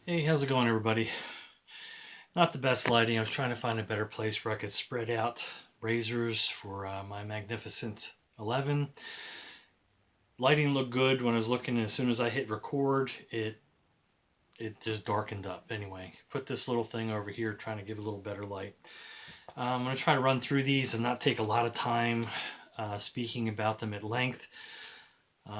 Hey, how's it going, everybody? Not the best lighting. I was trying to find a better place where I could spread out razors for my Magnificent 11. Lighting looked good when I was looking. As soon as I hit record, it just darkened up. Anyway, put this little thing over here, trying to give a little better light. I'm going to try to run through these and not take a lot of time speaking about them at length.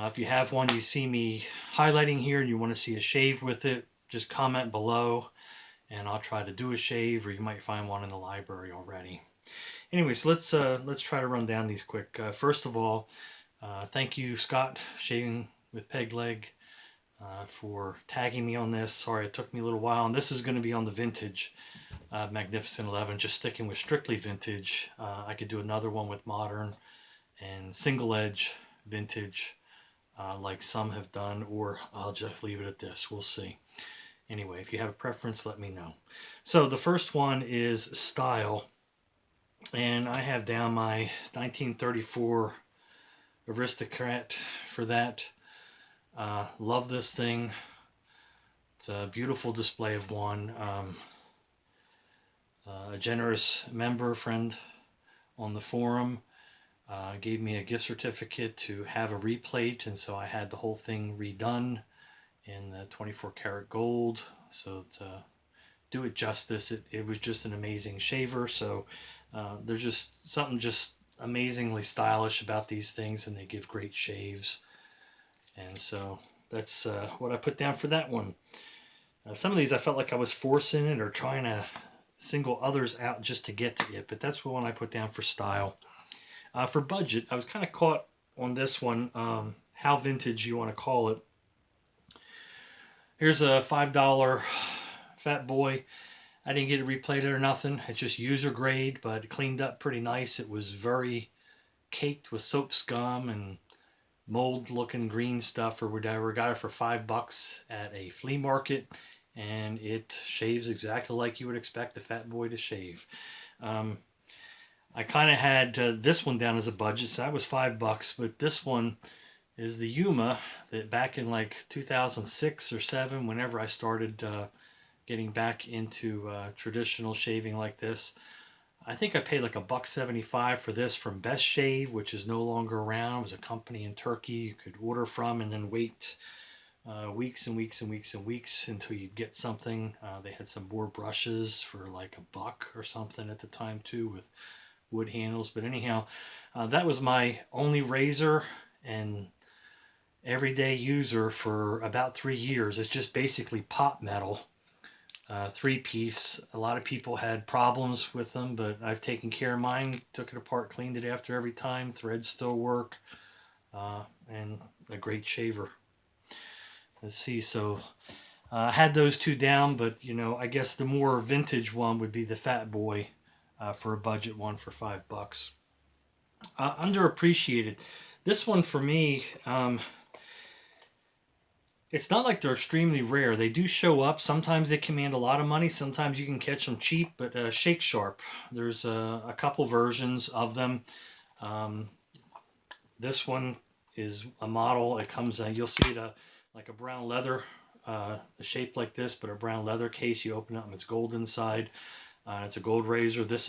If you have one you see me highlighting here and you want to see a shave with it, just comment below and I'll try to do a shave, or you might find one in the library already. Anyways, let's try to run down these quick. First of all, thank you, Scott, Shaving with Peg Leg, for tagging me on this. Sorry, it took me a little while, and this is going to be on the vintage Magnificent 11, just sticking with strictly vintage. I could do another one with modern and single edge vintage, like some have done, or I'll just leave it at this. We'll see. Anyway, if you have a preference, let me know. So the first one is Style, and I have down my 1934 Aristocrat for that. Love this thing. It's a beautiful display of one. A generous member friend on the forum gave me a gift certificate to have a replate, and so I had the whole thing redone in the 24 karat gold. So to do it justice, it was just an amazing shaver. So there's just something just amazingly stylish about these things, and they give great shaves. And so that's what I put down for that one. Some of these I felt like I was forcing it or trying to single others out just to get to it, but that's the one I put down for Style. For budget, I was kind of caught on this one, how vintage you want to call it. Here's a $5 Fatboy. I didn't get it replated or nothing. It's just user grade, but it cleaned up pretty nice. It was very caked with soap scum and mold looking green stuff or whatever. Got it for $5 at a flea market, and it shaves exactly like you would expect the Fatboy to shave. I kind of had this one down as a budget, so that was $5, but this one is the Yuma that back in like 2006 or 7, whenever I started getting back into traditional shaving like this, I think I paid like $1.75 for this from Best Shave, which is no longer around. It was a company in Turkey you could order from and then wait weeks and weeks and weeks and weeks until you'd get something. They had some boar brushes for like $1 or something at the time too, with wood handles. But anyhow, that was my only razor and everyday user for about 3 years. It's just basically pot metal, 3-piece. A lot of people had problems with them, but I've taken care of mine, took it apart, cleaned it after every time. Threads still work, and a great shaver. Let's see, so I had those two down, but you know, I guess the more vintage one would be the Fatboy, for a budget one for $5. Underappreciated. This one for me, it's not like they're extremely rare. They do show up. Sometimes they command a lot of money. Sometimes you can catch them cheap. But Shake Sharp, there's a couple versions of them. This one is a model. It comes, you'll see it like a brown leather, shaped like this, but a brown leather case. You open it up and it's gold inside. It's a gold razor. This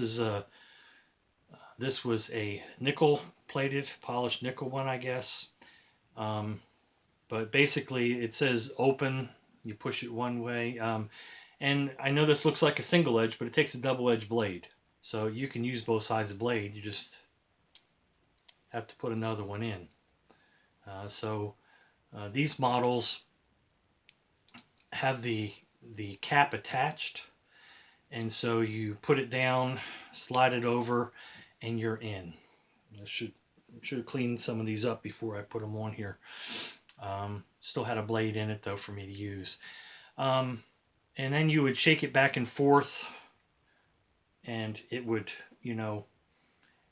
was a nickel plated, polished nickel one, I guess. But basically it says open, you push it one way. And I know this looks like a single edge, but it takes a double edge blade. So you can use both sides of the blade. You just have to put another one in. These models have the cap attached. And so you put it down, slide it over, and you're in. I should have cleaned some of these up before I put them on here. Still had a blade in it though for me to use. And then you would shake it back and forth, and it would, you know,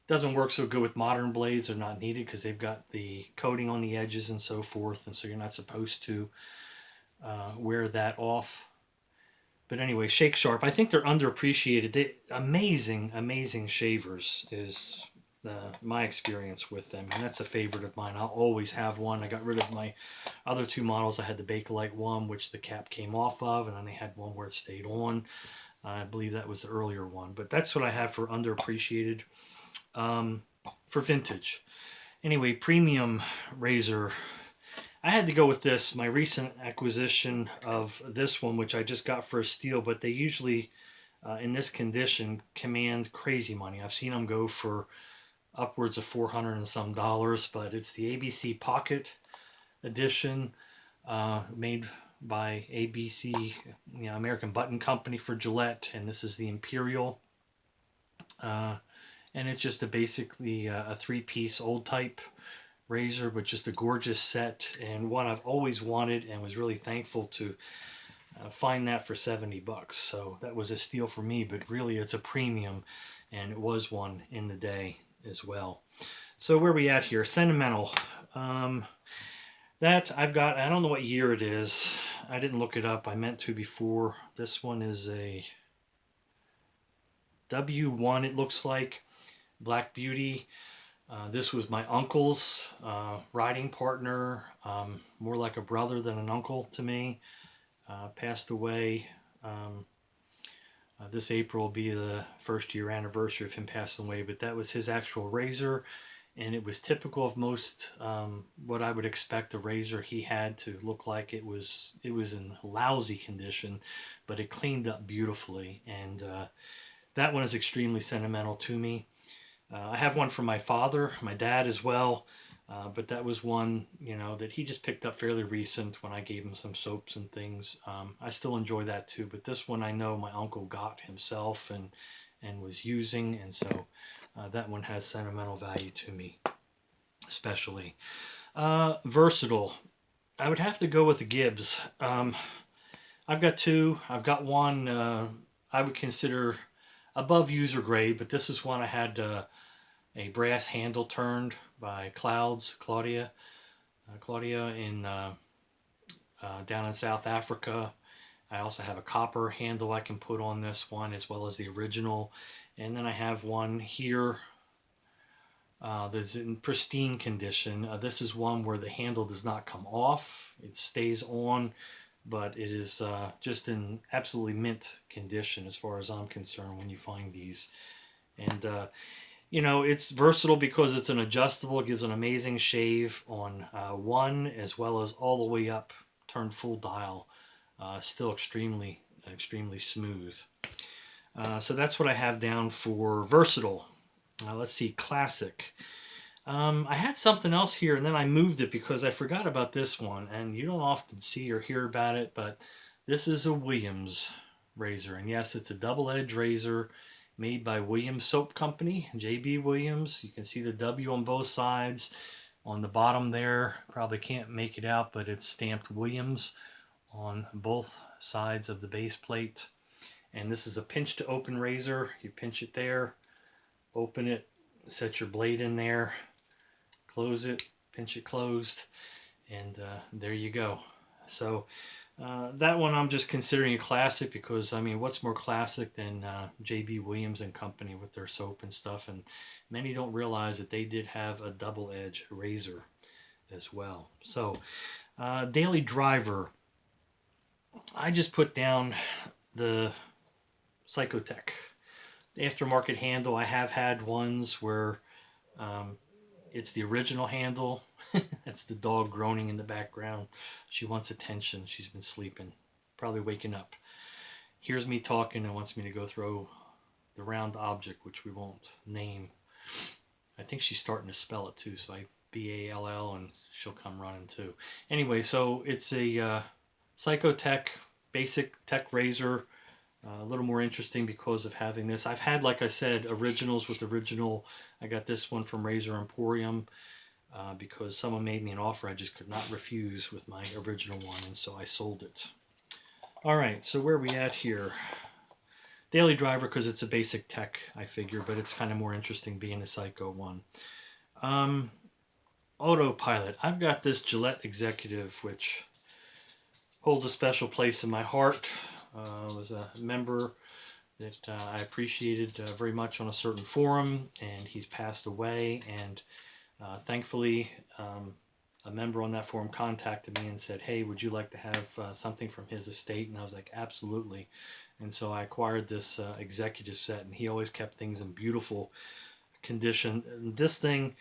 doesn't work so good with modern blades. They're not needed because they've got the coating on the edges and so forth, and so you're not supposed to wear that off. But anyway, Shake Sharp, I think they're underappreciated. Amazing shavers is my experience with them, and that's a favorite of mine. I'll always have one. I got rid of my other two models. I had the Bakelite one, which the cap came off of, and then they had one where it stayed on. I believe that was the earlier one, but that's what I have for underappreciated. For vintage. Anyway, premium razor. I had to go with this. My recent acquisition of this one, which I just got for a steal, but they usually, in this condition, command crazy money. I've seen them go for upwards of $400 and some dollars, but it's the ABC Pocket Edition, made by ABC, American Button Company for Gillette, and this is the Imperial. And it's just basically a three-piece old type razor, but just a gorgeous set, and one I've always wanted and was really thankful to find that for $70. So that was a steal for me, but really it's a premium, and it was one in the day as well. So where are we at here? Sentimental. That I've got, I don't know what year it is. I didn't look it up. I meant to before. This one is a W1, it looks like. Black Beauty. This was my uncle's riding partner, more like a brother than an uncle to me. Passed away. This April will be the first year anniversary of him passing away, but that was his actual razor, and it was typical of most what I would expect a razor he had to look like. It was in lousy condition, but it cleaned up beautifully, and that one is extremely sentimental to me. I have one from my father, my dad as well, but that was one, that he just picked up fairly recent when I gave him some soaps and things. I still enjoy that too, but this one I know my uncle got himself and was using, and so that one has sentimental value to me, especially. Versatile. I would have to go with the Gibbs. I've got two. I've got one I would consider above user grade, but this is one I had a brass handle turned by Claudia in down in South Africa. I also have a copper handle I can put on this one, as well as the original, and then I have one here that's in pristine condition. This is one where the handle does not come off, it stays on, but it is just in absolutely mint condition as far as I'm concerned when you find these. And it's versatile because it's an adjustable. It gives an amazing shave on one as well as all the way up, turned full dial. Still extremely smooth. So that's what I have down for versatile. Let's see, classic. I had something else here, and then I moved it because I forgot about this one, and you don't often see or hear about it, but this is a Williams razor, and yes, it's a double-edged razor made by Williams Soap Company, J.B. Williams. You can see the W on both sides. On the bottom there, probably can't make it out, but it's stamped Williams on both sides of the base plate. And this is a pinch to open razor. You pinch it there, open it, set your blade in there, close it, pinch it closed, and there you go. So that one I'm just considering a classic because, what's more classic than J.B. Williams and Company with their soap and stuff, and many don't realize that they did have a double-edged razor as well. So Daily Driver, I just put down the Psychotech. The aftermarket handle, I have had ones where it's the original handle. That's the dog groaning in the background. She wants attention. She's been sleeping, probably waking up. Hears me talking and wants me to go throw the round object, which we won't name. I think she's starting to spell it too, so I B-A-L-L, and she'll come running too. Anyway, so it's a Psychotech basic tech razor. A little more interesting because of having this. I've had, like I said, originals with original. I got this one from Razor Emporium because someone made me an offer I just could not refuse with my original one, and so I sold it. All right, so where are we at here? Daily Driver, because it's a basic tech, I figure, but it's kind of more interesting being a Psycho one. Autopilot. I've got this Gillette Executive, which holds a special place in my heart. I was a member that I appreciated very much on a certain forum, and he's passed away. And thankfully, a member on that forum contacted me and said, "Hey, would you like to have something from his estate?" And I was like, "Absolutely." And so I acquired this executive set, and he always kept things in beautiful condition. And this thing,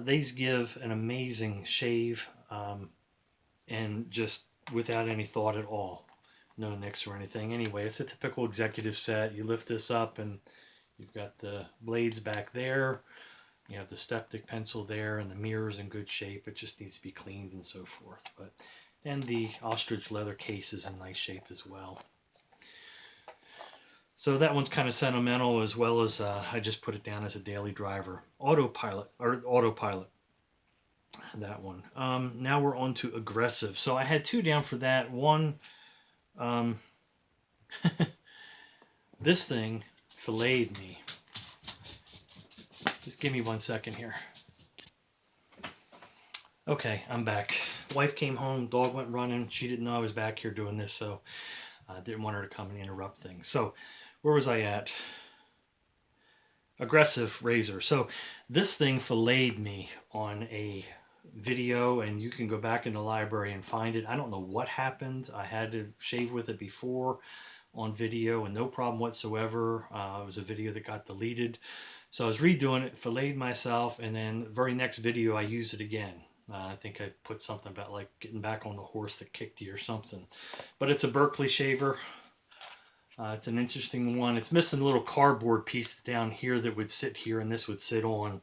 these give an amazing shave, and just without any thought at all. No nicks or anything. Anyway, it's a typical executive set. You lift this up and you've got the blades back there. You have the Steptic pencil there, and the mirror's in good shape. It just needs to be cleaned and so forth. But and the ostrich leather case is in nice shape as well. So that one's kind of sentimental, as well as I just put it down as a daily driver. Autopilot. That one. Now we're on to aggressive. So I had two down for that. One, um, this thing filleted me. Just give me 1 second here. Okay, I'm back. Wife came home, dog went running. She didn't know I was back here doing this, so I didn't want her to come and interrupt things. So, where was I at? Aggressive razor. So, this thing filleted me on a video, and you can go back in the library and find it. I don't know what happened. I had to shave with it before on video, and no problem whatsoever. It was a video that got deleted. So I was redoing it, filleted myself, and then the very next video I used it again. I think I put something about like getting back on the horse that kicked you or something. But it's a Berkeley shaver. It's an interesting one. It's missing a little cardboard piece down here that would sit here, and this would sit on.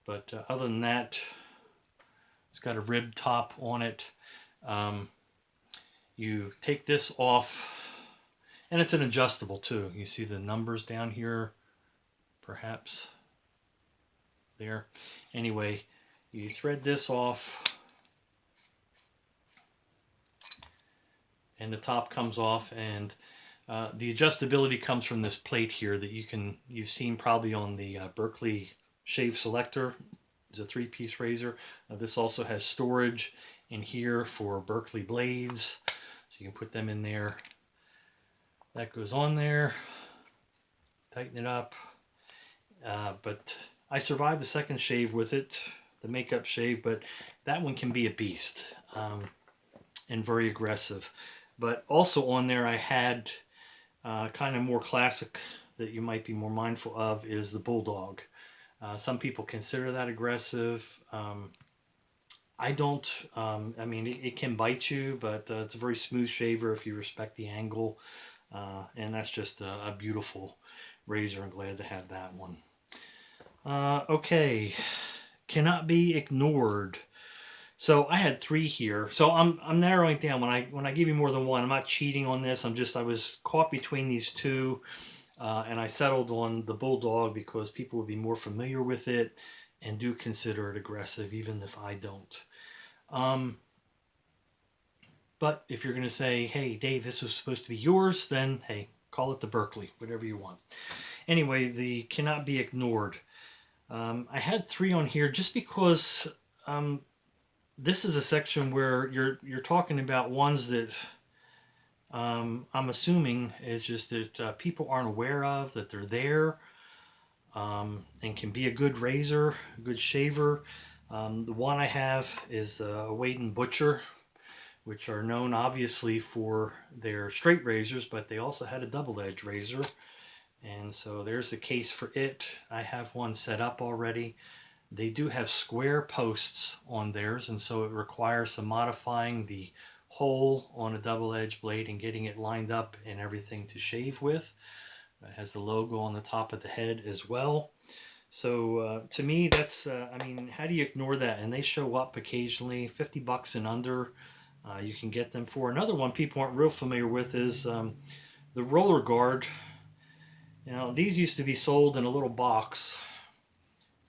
But other than that, it's got a rib top on it. You take this off, and it's an adjustable too. You see the numbers down here, perhaps there. Anyway, you thread this off, and the top comes off, and the adjustability comes from this plate here that you've seen probably on the Berkeley Shave Selector. It's a 3-piece razor. This also has storage in here for Berkeley blades, so you can put them in there. That goes on there. Tighten it up. But I survived the second shave with it, the makeup shave, but that one can be a beast, and very aggressive. But also on there I had kind of more classic that you might be more mindful of is the Bulldog. Some people consider that aggressive. I don't. I mean, it can bite you, but it's a very smooth shaver if you respect the angle. And that's just a beautiful razor. I'm glad to have that one. Okay, cannot be ignored. So I had 3 here. So I'm narrowing down. When I give you more than one, I'm not cheating on this. I was caught between these 2, and I settled on the Bulldog because people would be more familiar with it and do consider it aggressive, even if I don't. But if you're going to say, "Hey, Dave, this was supposed to be yours," then hey, call it the Berkeley, whatever you want. Anyway, the cannot be ignored. I had 3 on here just because this is a section where you're talking about ones that I'm assuming is just that people aren't aware of, that they're there, and can be a good razor, a good shaver. The one I have is a Wade and Butcher, which are known obviously for their straight razors, but they also had a double-edged razor. And so there's the case for it. I have one set up already. They do have square posts on theirs, and so it requires some modifying the hole on a double-edged blade and getting it lined up and everything to shave with. It has the logo on the top of the head as well. So to me, that's, I mean, how do you ignore that? And they show up occasionally, $50 and under. You can get them for. Another one people aren't real familiar with is the roller guard. Now, these used to be sold in a little box,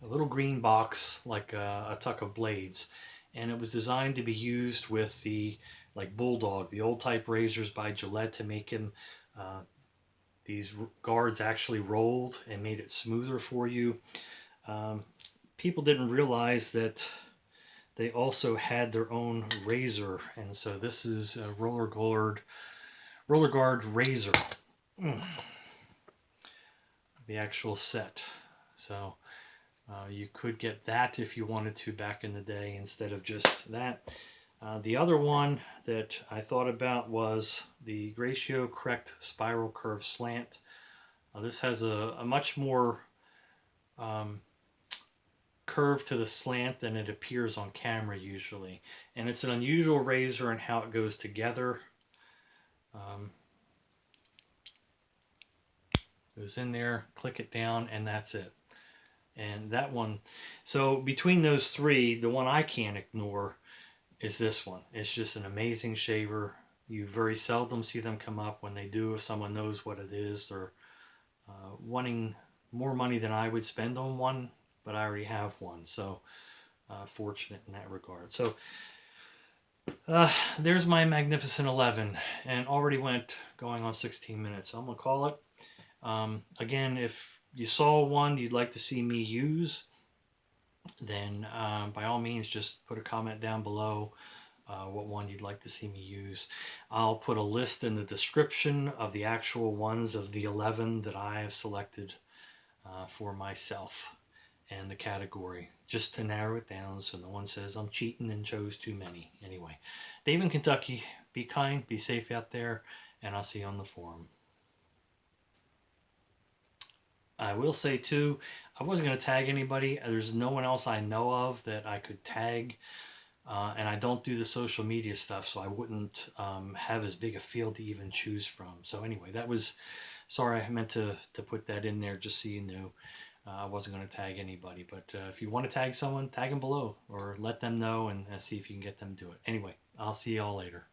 a little green box, like a tuck of blades. And it was designed to be used with the, like Bulldog, the old type razors by Gillette, to make him, these guards actually rolled and made it smoother for you. People didn't realize that they also had their own razor, and so this is a roller guard razor. the actual set. So you could get that if you wanted to back in the day instead of just that. The other one that I thought about was the Gratiot Krect Spiral Curve Slant. This has a much more curve to the slant than it appears on camera usually. And it's an unusual razor in how it goes together. Goes in there, click it down, and that's it. And that one, so between those three, the one I can't ignore is this one. It's just an amazing shaver. You very seldom see them come up. When they do, if someone knows what it is, they're wanting more money than I would spend on one, but I already have one, so fortunate in that regard. So there's my Magnificent 11, and already went going on 16 minutes, so I'm going to call it. Again, if you saw one you'd like to see me use, then by all means just put a comment down below what one you'd like to see me use. I'll put a list in the description of the actual ones of the 11 that I have selected for myself and the category, just to narrow it down so no one says I'm cheating and chose too many. Anyway, Dave in Kentucky, be kind, be safe out there, and I'll see you on the forum. I will say too, I wasn't going to tag anybody. There's no one else I know of that I could tag, and I don't do the social media stuff, so I wouldn't have as big a field to even choose from. So anyway, that was, sorry, I meant to put that in there just so you knew. I wasn't going to tag anybody, but if you want to tag someone, tag them below or let them know and see if you can get them to do it. Anyway, I'll see y'all later.